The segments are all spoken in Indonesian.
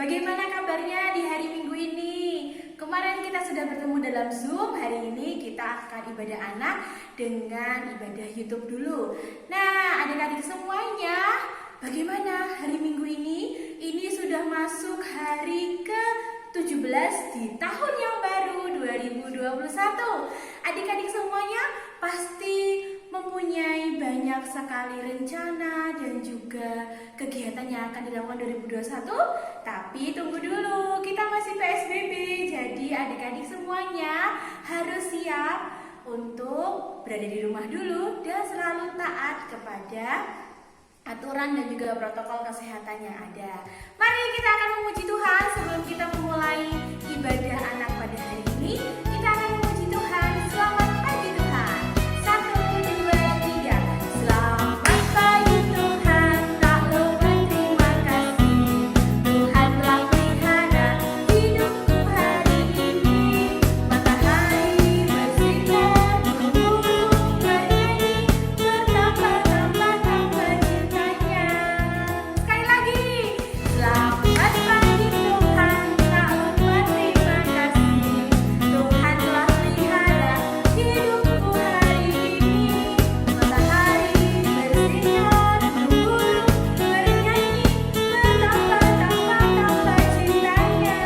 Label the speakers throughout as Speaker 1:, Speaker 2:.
Speaker 1: Bagaimana kabarnya di hari Minggu ini? Kemarin kita sudah bertemu dalam Zoom, hari ini kita akan ibadah anak dengan ibadah YouTube dulu. Nah, adik-adik semuanya, bagaimana hari Minggu ini? Ini sudah masuk hari ke-17 di tahun yang baru 2021. Adik-adik semuanya pasti mempunyai banyak sekali rencana dan juga kegiatan yang akan dilakukan 2021. Tapi tunggu dulu, kita masih PSBB. Jadi adik-adik semuanya harus siap untuk berada di rumah dulu dan selalu taat kepada aturan dan juga protokol kesehatan yang ada. Mari kita akan memuji Tuhan sebelum kita memulai ibadah anak pada hari ini. Kita akan memuji Tuhan. Selamat pagi Tuhan. 1, 2, 3. Selamat pagi Tuhan, tak lupa terima kasih. Tuhan telah pelihara hidupku hari ini. Matahari bersinar, burung bernyanyi, bertambah-tambah cintanya. Sekali lagi. Selamat pagi Tuhan, tak lupa terima kasih. Tuhan telah pelihara hidupku hari ini. Matahari bersinar, burung bernyanyi, bertambah-tambah cintanya.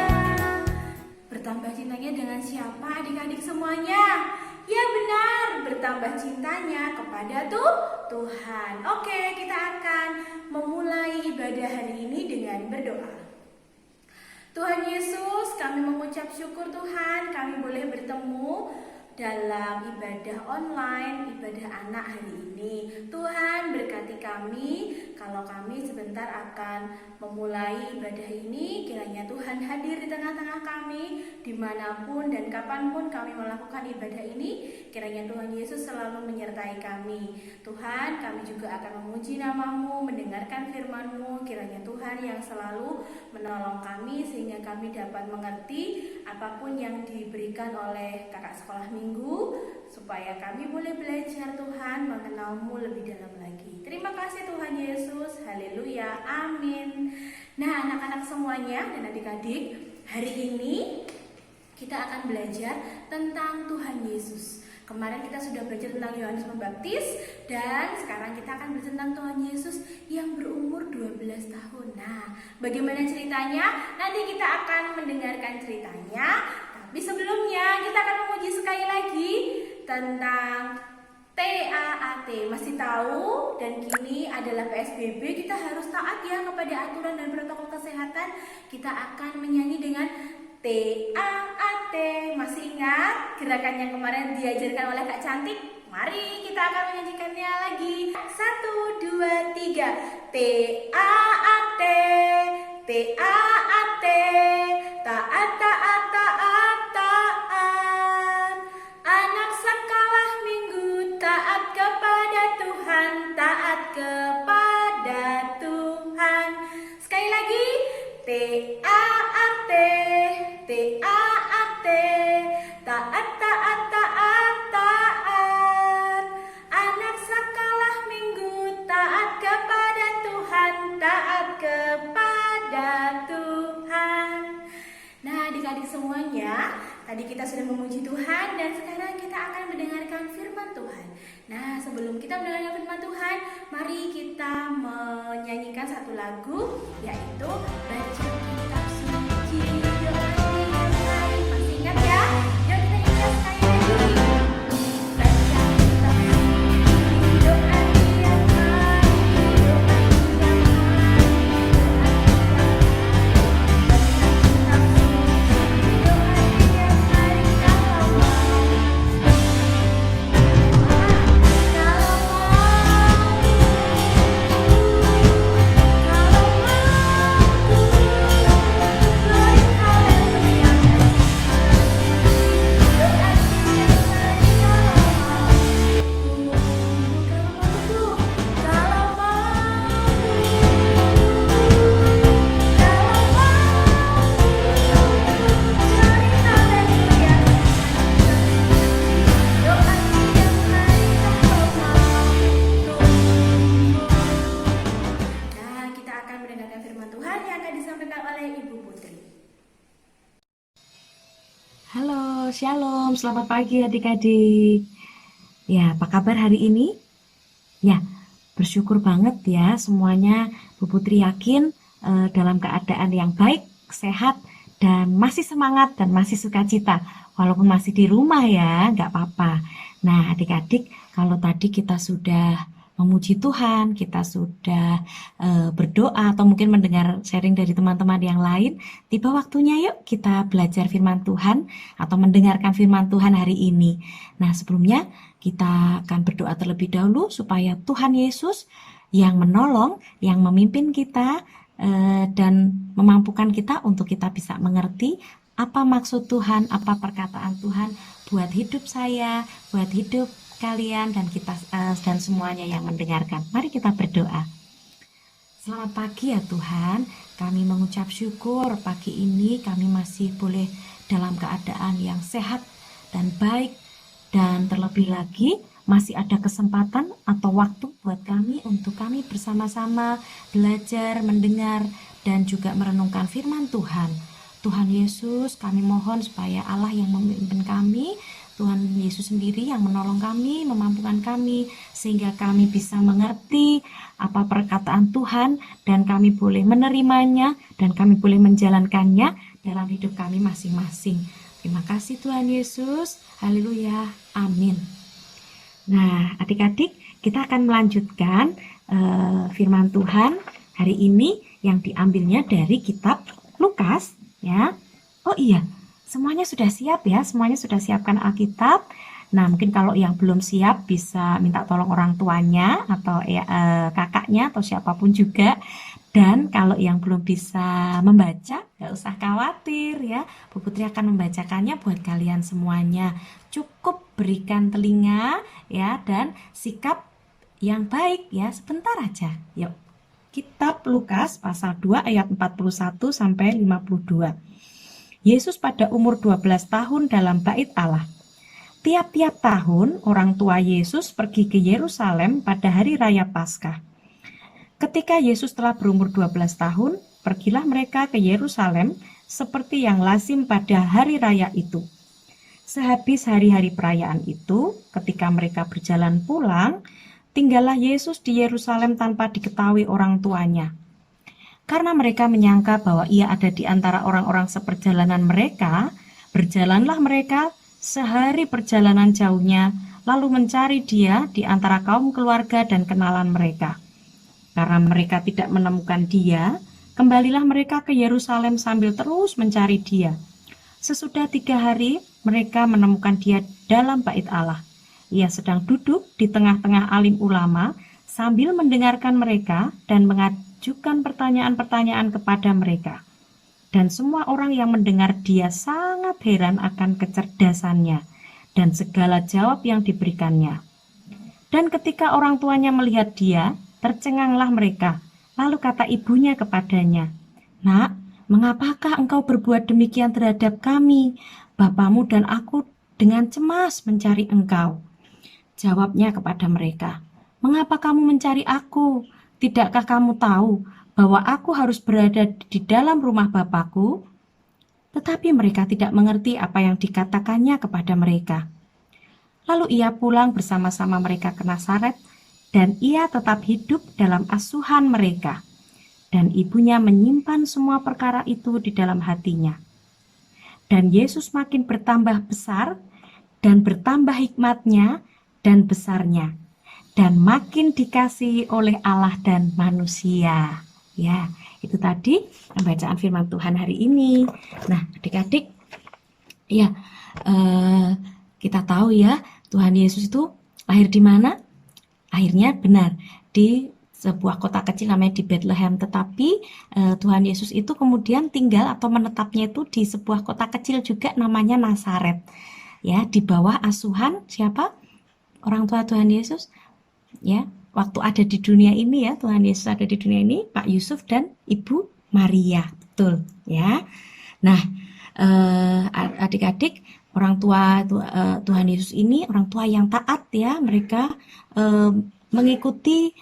Speaker 1: Bertambah cintanya dengan siapa adik-adik semuanya? Ya benar, bertambah cintanya kepada Tuhan. Oke, kita akan memulai ibadah hari ini dengan berdoa. Tuhan Yesus, kami mengucap syukur Tuhan, kami boleh bertemu dalam ibadah online, ibadah anak hari ini. Tuhan berkati kami, kalau kami sebentar akan memulai ibadah ini, kiranya Tuhan hadir di tengah-tengah kami, dimanapun dan kapanpun kami melakukan ibadah ini, kiranya Tuhan Yesus selalu menyertai kami. Tuhan, kami juga akan memuji nama-Mu, mendengarkan firman-Mu, kiranya Tuhan yang selalu menolong kami, sehingga kami dapat mengerti apapun yang diberikan oleh kakak sekolah minggu, supaya kami boleh belajar Tuhan, mengenal-Mu lebih dalam lagi. Terima kasih Tuhan Yesus, haleluya, amin. Nah anak-anak semuanya dan adik-adik, hari ini kita akan belajar tentang Tuhan Yesus. Kemarin kita sudah belajar tentang Yohanes Pembaptis, dan sekarang kita akan belajar tentang Tuhan Yesus yang berumur 12 tahun. Nah, bagaimana ceritanya? Nanti kita akan mendengarkan ceritanya. Tapi sebelumnya kita akan memuji sekali lagi tentang TAAT. Masih tahu, dan kini adalah PSBB, kita harus taat ya kepada aturan dan protokol kesehatan. Kita akan menyanyi dengan TAAT. Masih ingat gerakan yang kemarin diajarkan oleh Kak Cantik? Mari kita akan menyanyikannya lagi. 1, 2, 3. TAAT, TAAT, taat, taat, taat, taat. Anak sekolah minggu taat kepada Tuhan, taat kepada Tuhan. Sekali lagi, TAAT, TAAT, taat, taat, taat, taat. Anak sekolah minggu taat kepada Tuhan, taat kepada Tuhan. Nah adik-adik semuanya, tadi kita sudah memuji Tuhan dan sekarang kita akan mendengarkan firman Tuhan. Nah sebelum kita mendengarkan firman Tuhan, mari kita menyanyikan satu lagu, yaitu Baca Kitab Suci Doa Tiap Hari. Masih ingat ya? Yuk kita nyanyikan sekali lagi. Baca Kitab Suci Doa Tiap Hari, doa tiap hari.
Speaker 2: Shalom, selamat pagi adik-adik. Ya, apa kabar hari ini? Ya, bersyukur banget ya semuanya. Bu Putri yakin dalam keadaan yang baik, sehat, dan masih semangat dan masih sukacita. Walaupun masih di rumah ya, nggak apa-apa. Nah, adik-adik, kalau tadi kita sudah memuji Tuhan, kita sudah berdoa atau mungkin mendengar sharing dari teman-teman yang lain, tiba waktunya yuk kita belajar firman Tuhan atau mendengarkan firman Tuhan hari ini. Nah, sebelumnya kita akan berdoa terlebih dahulu supaya Tuhan Yesus yang menolong, yang memimpin kita dan memampukan kita untuk kita bisa mengerti apa maksud Tuhan, apa perkataan Tuhan buat hidup saya, buat hidup kalian dan kita dan semuanya yang mendengarkan. Mari kita berdoa. Selamat pagi ya Tuhan, kami mengucap syukur pagi ini kami masih boleh dalam keadaan yang sehat dan baik, dan terlebih lagi masih ada kesempatan atau waktu buat kami untuk kami bersama-sama belajar, mendengar, dan juga merenungkan firman Tuhan. Tuhan Yesus, kami mohon supaya Allah yang memimpin kami, Tuhan Yesus sendiri yang menolong kami, memampukan kami, sehingga kami bisa mengerti apa perkataan Tuhan, dan kami boleh menerimanya, dan kami boleh menjalankannya dalam hidup kami masing-masing. Terima kasih Tuhan Yesus, haleluya, amin. Nah, adik-adik, kita akan melanjutkan firman Tuhan hari ini yang diambilnya dari kitab Lukas, ya. Oh iya, semuanya sudah siap ya, semuanya sudah siapkan Alkitab. Nah, mungkin kalau yang belum siap bisa minta tolong orang tuanya atau kakaknya atau siapapun juga. Dan kalau yang belum bisa membaca, gak usah khawatir ya. Bu Putri akan membacakannya buat kalian semuanya. Cukup berikan telinga ya dan sikap yang baik ya, sebentar aja. Yuk. Kitab Lukas pasal 2 ayat 41 sampai 52. Yesus pada umur 12 tahun dalam bait Allah. Tiap-tiap tahun orang tua Yesus pergi ke Yerusalem pada hari raya Paskah. Ketika Yesus telah berumur 12 tahun, pergilah mereka ke Yerusalem seperti yang lazim pada hari raya itu. Sehabis hari-hari perayaan itu, ketika mereka berjalan pulang, tinggallah Yesus di Yerusalem tanpa diketahui orang tuanya. Karena mereka menyangka bahwa ia ada di antara orang-orang seperjalanan mereka, berjalanlah mereka sehari perjalanan jauhnya, lalu mencari dia di antara kaum keluarga dan kenalan mereka. Karena mereka tidak menemukan dia, kembalilah mereka ke Yerusalem sambil terus mencari dia. Sesudah 3 hari, mereka menemukan dia dalam bait Allah. Ia sedang duduk di tengah-tengah alim ulama sambil mendengarkan mereka dan mengajukan pertanyaan-pertanyaan kepada mereka. Dan semua orang yang mendengar dia sangat heran akan kecerdasannya dan segala jawab yang diberikannya. Dan ketika orang tuanya melihat dia, tercenganglah mereka. Lalu kata ibunya kepadanya, "Nak, mengapakah engkau berbuat demikian terhadap kami? Bapamu dan aku dengan cemas mencari engkau." Jawabnya kepada mereka, "Mengapa kamu mencari aku? Tidakkah kamu tahu bahwa aku harus berada di dalam rumah Bapakku?" Tetapi mereka tidak mengerti apa yang dikatakannya kepada mereka. Lalu ia pulang bersama-sama mereka ke Nazaret, dan ia tetap hidup dalam asuhan mereka. Dan ibunya menyimpan semua perkara itu di dalam hatinya. Dan Yesus makin bertambah besar, dan bertambah hikmatnya dan besarnya, dan makin dikasihi oleh Allah dan manusia. Ya, itu tadi pembacaan firman Tuhan hari ini. Nah, adik-adik, ya kita tahu ya, Tuhan Yesus itu lahir di mana? Akhirnya benar di sebuah kota kecil namanya di Bethlehem, tetapi Tuhan Yesus itu kemudian tinggal atau menetapnya itu di sebuah kota kecil juga namanya Nazaret. Ya, di bawah asuhan siapa? Orang tua Tuhan Yesus. Ya, waktu ada di dunia ini ya, Tuhan Yesus ada di dunia ini, Pak Yusuf dan Ibu Maria. Betul, ya. Nah, adik-adik, orang tua Tuhan Yesus ini orang tua yang taat ya, mereka mengikuti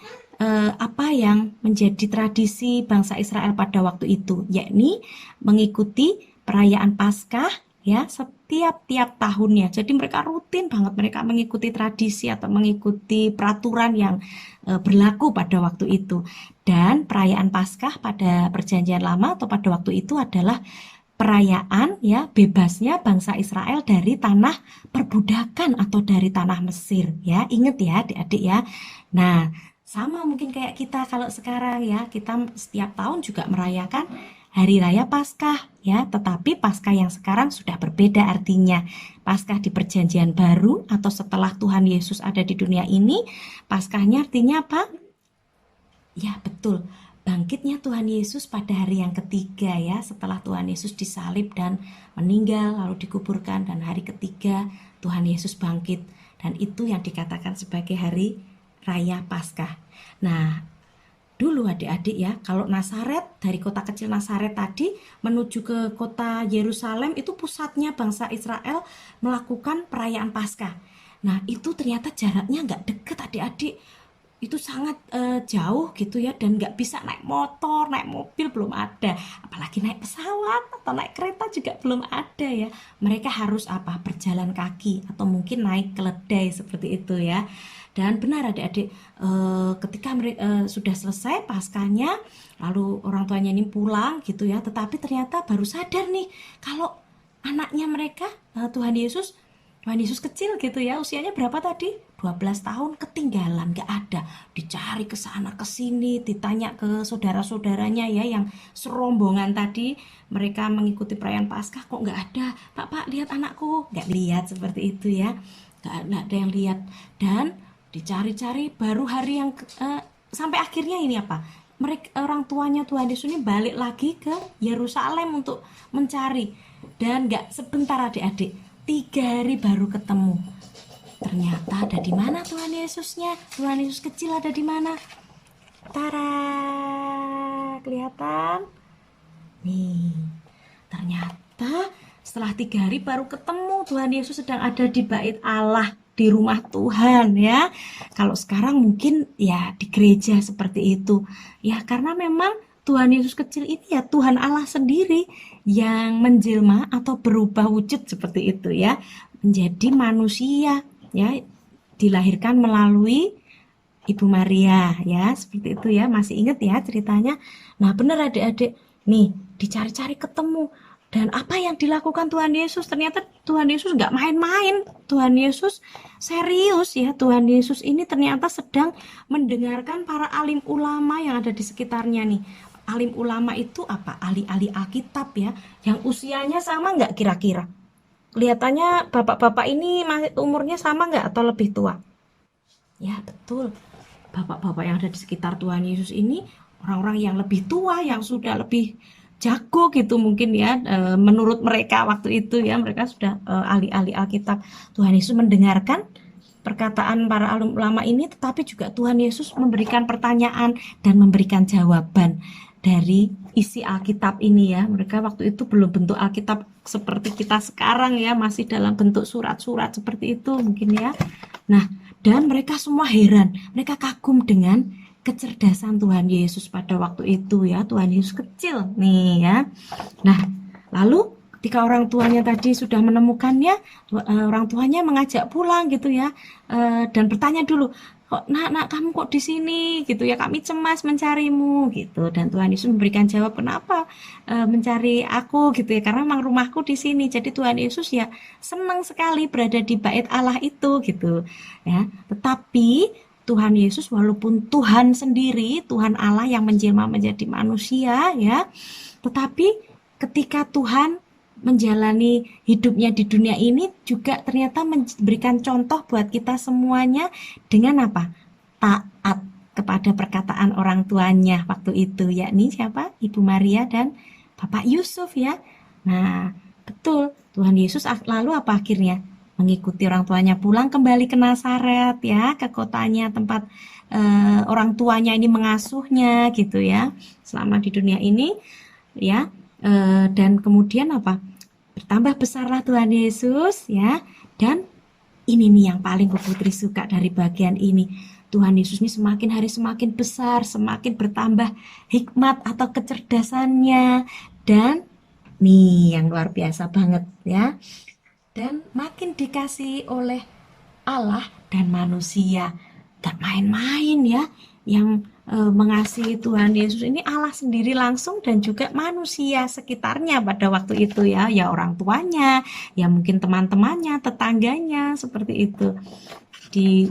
Speaker 2: apa yang menjadi tradisi bangsa Israel pada waktu itu, yakni mengikuti perayaan Paskah ya, tiap-tiap tahunnya. Jadi mereka rutin banget, mereka mengikuti tradisi atau mengikuti peraturan yang berlaku pada waktu itu. Dan perayaan Paskah pada Perjanjian Lama atau pada waktu itu adalah perayaan ya bebasnya bangsa Israel dari tanah perbudakan atau dari tanah Mesir ya. Ingat ya adik-adik ya. Nah, sama mungkin kayak kita kalau sekarang ya, kita setiap tahun juga merayakan Hari Raya Paskah ya, tetapi Paskah yang sekarang sudah berbeda artinya. Paskah di Perjanjian Baru atau setelah Tuhan Yesus ada di dunia ini, Paskahnya artinya apa? Ya, betul. Bangkitnya Tuhan Yesus pada hari yang ketiga ya, setelah Tuhan Yesus disalib dan meninggal lalu dikuburkan, dan hari ketiga Tuhan Yesus bangkit, dan itu yang dikatakan sebagai hari Raya Paskah. Nah, dulu adik-adik ya, kalau Nazaret, dari kota kecil Nazaret tadi menuju ke kota Yerusalem, itu pusatnya bangsa Israel melakukan perayaan Paskah. Nah, itu ternyata jaraknya nggak deket adik-adik, itu sangat jauh gitu ya, dan nggak bisa naik motor, naik mobil belum ada, apalagi naik pesawat atau naik kereta juga belum ada ya. Mereka harus apa? Berjalan kaki atau mungkin naik keledai seperti itu ya. Dan benar adik-adik, ketika mereka sudah selesai Paskahnya, lalu orang tuanya ini pulang gitu ya, tetapi ternyata baru sadar nih kalau anaknya mereka, Tuhan Yesus kecil gitu ya, usianya berapa tadi? 12 tahun, ketinggalan, gak ada. Dicari ke sana ke sini, ditanya ke saudara-saudaranya ya yang serombongan tadi, mereka mengikuti perayaan Paskah, kok gak ada. Pak, lihat anakku. Gak lihat seperti itu ya, gak ada yang lihat. Dan dicari-cari, baru hari yang sampai akhirnya ini apa? Mereka, orang tuanya Tuhan Yesus ini balik lagi ke Yerusalem untuk mencari, dan gak sebentar adik-adik, 3 hari baru ketemu. Ternyata ada di mana Tuhan Yesusnya? Tuhan Yesus kecil ada di mana? Tara, kelihatan? Nih, ternyata setelah 3 hari baru ketemu, Tuhan Yesus sedang ada di bait Allah, di rumah Tuhan ya. Kalau sekarang mungkin ya di gereja seperti itu ya, karena memang Tuhan Yesus kecil ini ya Tuhan Allah sendiri yang menjelma atau berubah wujud seperti itu ya, menjadi manusia ya, dilahirkan melalui Ibu Maria ya, seperti itu ya. Masih ingat ya ceritanya? Nah, benar adik-adik, nih dicari-cari ketemu. Dan apa yang dilakukan Tuhan Yesus? Ternyata Tuhan Yesus nggak main-main. Tuhan Yesus serius ya. Tuhan Yesus ini ternyata sedang mendengarkan para alim ulama yang ada di sekitarnya nih. Alim ulama itu apa? Ahli-ahli Alkitab ya, yang usianya sama nggak kira-kira? Kelihatannya bapak-bapak ini umurnya sama nggak atau lebih tua? Ya betul, bapak-bapak yang ada di sekitar Tuhan Yesus ini orang-orang yang lebih tua, yang sudah lebih jago gitu mungkin ya, menurut mereka waktu itu ya, mereka sudah ahli-ahli Alkitab. Tuhan Yesus mendengarkan perkataan para ulama ini, tetapi juga Tuhan Yesus memberikan pertanyaan dan memberikan jawaban dari isi Alkitab ini ya. Mereka waktu itu belum bentuk Alkitab seperti kita sekarang ya, masih dalam bentuk surat-surat seperti itu mungkin ya. Nah, dan mereka semua heran, mereka kagum dengan kecerdasan Tuhan Yesus pada waktu itu ya. Tuhan Yesus kecil nih ya. Nah, lalu ketika orang tuanya tadi sudah menemukannya, orang tuanya mengajak pulang gitu ya, dan bertanya dulu, kok nak kamu kok di sini gitu ya, kami cemas mencarimu gitu. Dan Tuhan Yesus memberikan jawab, kenapa mencari aku gitu ya, karena memang rumahku di sini. Jadi Tuhan Yesus ya senang sekali berada di bait Allah itu gitu ya. Tetapi Tuhan Yesus walaupun Tuhan sendiri, Tuhan Allah yang menjelma menjadi manusia ya, tetapi ketika Tuhan menjalani hidupnya di dunia ini juga ternyata memberikan contoh buat kita semuanya dengan apa? Taat kepada perkataan orang tuanya waktu itu, yakni siapa? Ibu Maria dan Bapak Yusuf ya. Nah, betul, Tuhan Yesus lalu apa akhirnya? Mengikuti orang tuanya pulang kembali ke Nazaret ya, ke kotanya tempat orang tuanya ini mengasuhnya gitu ya, selama di dunia ini ya. Dan kemudian apa? Bertambah besarlah Tuhan Yesus ya. Dan ini nih yang paling Bu Putri suka dari bagian ini. Tuhan Yesus ini semakin hari semakin besar, semakin bertambah hikmat atau kecerdasannya. Dan nih yang luar biasa banget ya, dan makin dikasihi oleh Allah dan manusia. Gak main-main ya, yang mengasihi Tuhan Yesus ini Allah sendiri langsung dan juga manusia sekitarnya pada waktu itu ya, ya orang tuanya, ya mungkin teman-temannya, tetangganya, seperti itu. Di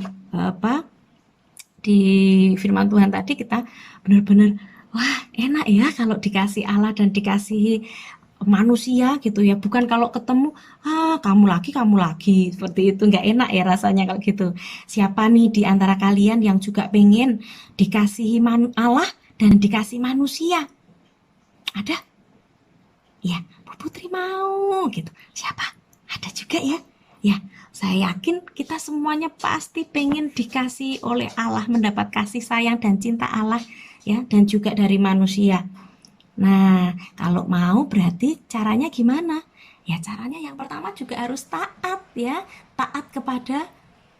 Speaker 2: di firman Tuhan tadi kita benar-benar wah enak ya kalau dikasih Allah dan dikasihi manusia gitu ya, bukan kalau ketemu kamu lagi seperti itu, nggak enak ya rasanya kalau gitu. Siapa nih di antara kalian yang juga pengen dikasihi Allah dan dikasih manusia? Ada ya, Bu Putri mau gitu. Siapa? Ada juga ya. Ya, saya yakin kita semuanya pasti pengen dikasih oleh Allah, mendapat kasih sayang dan cinta Allah ya, dan juga dari manusia. Nah, kalau mau berarti caranya gimana? Ya caranya yang pertama juga harus taat ya, taat kepada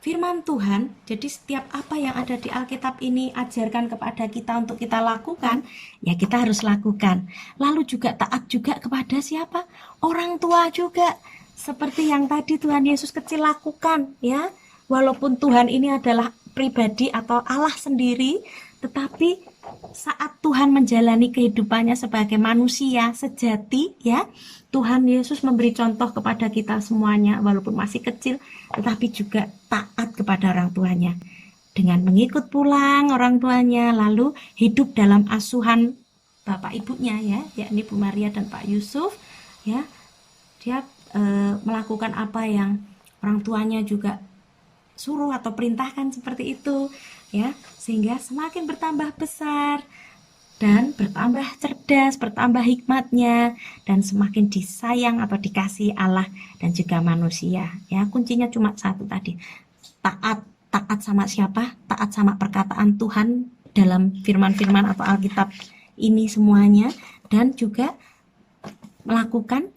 Speaker 2: firman Tuhan. Jadi setiap apa yang ada di Alkitab ini ajarkan kepada kita untuk kita lakukan, ya kita harus lakukan. Lalu juga taat juga kepada siapa? Orang tua juga. Seperti yang tadi Tuhan Yesus kecil lakukan ya. Walaupun Tuhan ini adalah pribadi atau Allah sendiri, tetapi saat Tuhan menjalani kehidupannya sebagai manusia sejati ya, Tuhan Yesus memberi contoh kepada kita semuanya walaupun masih kecil, tetapi juga taat kepada orang tuanya dengan mengikut pulang orang tuanya, lalu hidup dalam asuhan bapak ibunya ya, yakni Bu Maria dan Pak Yusuf ya. Dia melakukan apa yang orang tuanya juga suruh atau perintahkan seperti itu ya, sehingga semakin bertambah besar dan bertambah cerdas, bertambah hikmatnya, dan semakin disayang atau dikasihi Allah dan juga manusia ya. Kuncinya cuma satu tadi, taat sama siapa? Taat sama perkataan Tuhan dalam firman-firman atau Alkitab ini semuanya, dan juga melakukan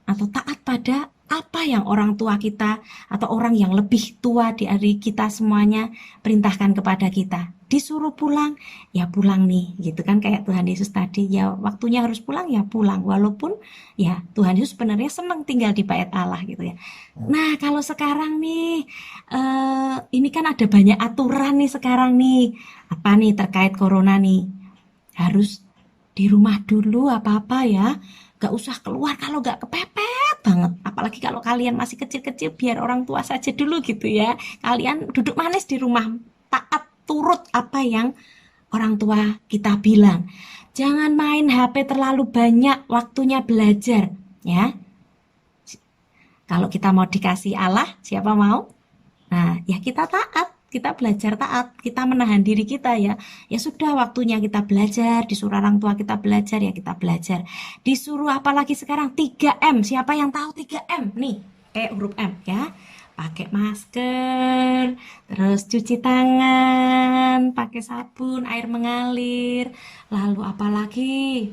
Speaker 2: atau taat pada apa yang orang tua kita atau orang yang lebih tua dari kita semuanya perintahkan kepada kita. Disuruh pulang, ya pulang nih, gitu kan, kayak Tuhan Yesus tadi, ya waktunya harus pulang, ya pulang. Walaupun ya Tuhan Yesus sebenarnya senang tinggal di bait Allah gitu ya. Nah kalau sekarang nih, ini kan ada banyak aturan nih sekarang nih, apa nih terkait corona nih, harus di rumah dulu apa-apa ya. Gak usah keluar kalau gak kepepet banget. Apalagi kalau kalian masih kecil-kecil, biar orang tua saja dulu gitu ya. Kalian duduk manis di rumah, taat turut apa yang orang tua kita bilang. Jangan main HP terlalu banyak, waktunya belajar ya. Kalau kita mau dikasih Allah, siapa mau? Nah ya kita taat, kita belajar taat, kita menahan diri kita ya. Ya sudah waktunya kita belajar, disuruh orang tua kita belajar, ya kita belajar. Disuruh apalagi sekarang 3M, siapa yang tahu 3M? Nih, huruf M ya. Pakai masker, terus cuci tangan, pakai sabun, air mengalir. Lalu apalagi?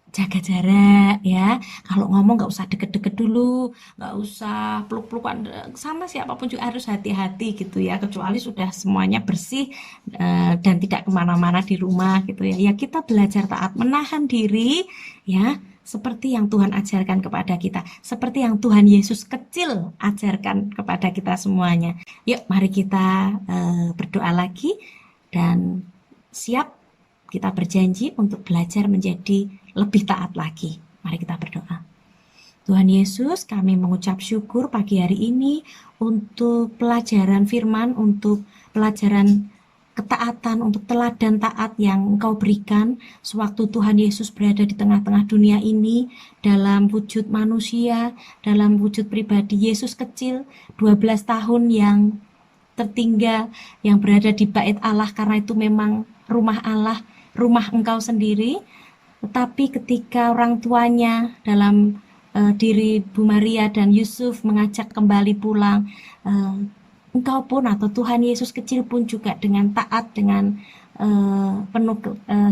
Speaker 2: Jaga jarak ya. Kalau ngomong nggak usah deket-deket dulu, nggak usah peluk-pelukan, sama siapapun juga harus hati-hati gitu ya, kecuali sudah semuanya bersih dan tidak kemana-mana di rumah gitu ya. Ya kita belajar taat, menahan diri ya, seperti yang Tuhan ajarkan kepada kita, seperti yang Tuhan Yesus kecil ajarkan kepada kita semuanya. Yuk mari kita berdoa lagi dan siap kita berjanji untuk belajar menjadi lebih taat lagi. Mari kita berdoa. Tuhan Yesus, kami mengucap syukur pagi hari ini untuk pelajaran firman, untuk pelajaran ketaatan, untuk teladan taat yang Engkau berikan sewaktu Tuhan Yesus berada di tengah-tengah dunia ini dalam wujud manusia, dalam wujud pribadi Yesus kecil, 12 tahun yang tertinggal, yang berada di bait Allah karena itu memang rumah Allah, rumah Engkau sendiri. Tetapi ketika orang tuanya dalam diri Bu Maria dan Yusuf mengajak kembali pulang, Engkau pun atau Tuhan Yesus kecil pun juga dengan taat, dengan penuh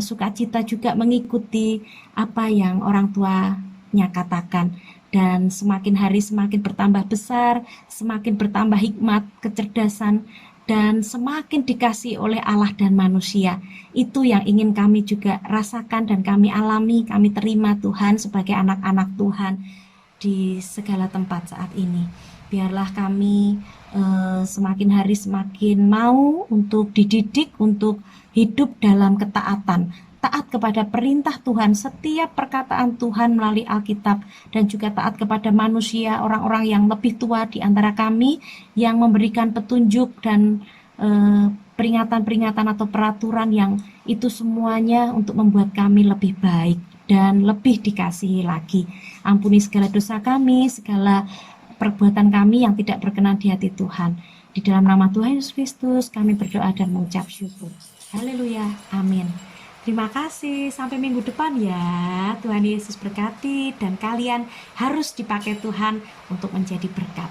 Speaker 2: sukacita juga mengikuti apa yang orang tuanya katakan. Dan semakin hari semakin bertambah besar, semakin bertambah hikmat, kecerdasan, dan semakin dikasih oleh Allah dan manusia. Itu yang ingin kami juga rasakan dan kami alami, kami terima Tuhan sebagai anak-anak Tuhan. di segala tempat saat ini. Biarlah kami semakin hari semakin mau untuk dididik, untuk hidup dalam ketaatan, taat kepada perintah Tuhan, setiap perkataan Tuhan melalui Alkitab, dan juga taat kepada manusia, orang-orang yang lebih tua di antara kami, yang memberikan petunjuk dan peringatan-peringatan atau peraturan yang itu semuanya untuk membuat kami lebih baik dan lebih dikasihi lagi. Ampuni segala dosa kami, segala perbuatan kami yang tidak berkenan di hati Tuhan. Di dalam nama Tuhan Yesus Kristus kami berdoa dan mengucap syukur. Haleluya, amin. Terima kasih, sampai minggu depan ya. Tuhan Yesus berkati dan kalian harus dipakai Tuhan untuk menjadi berkat.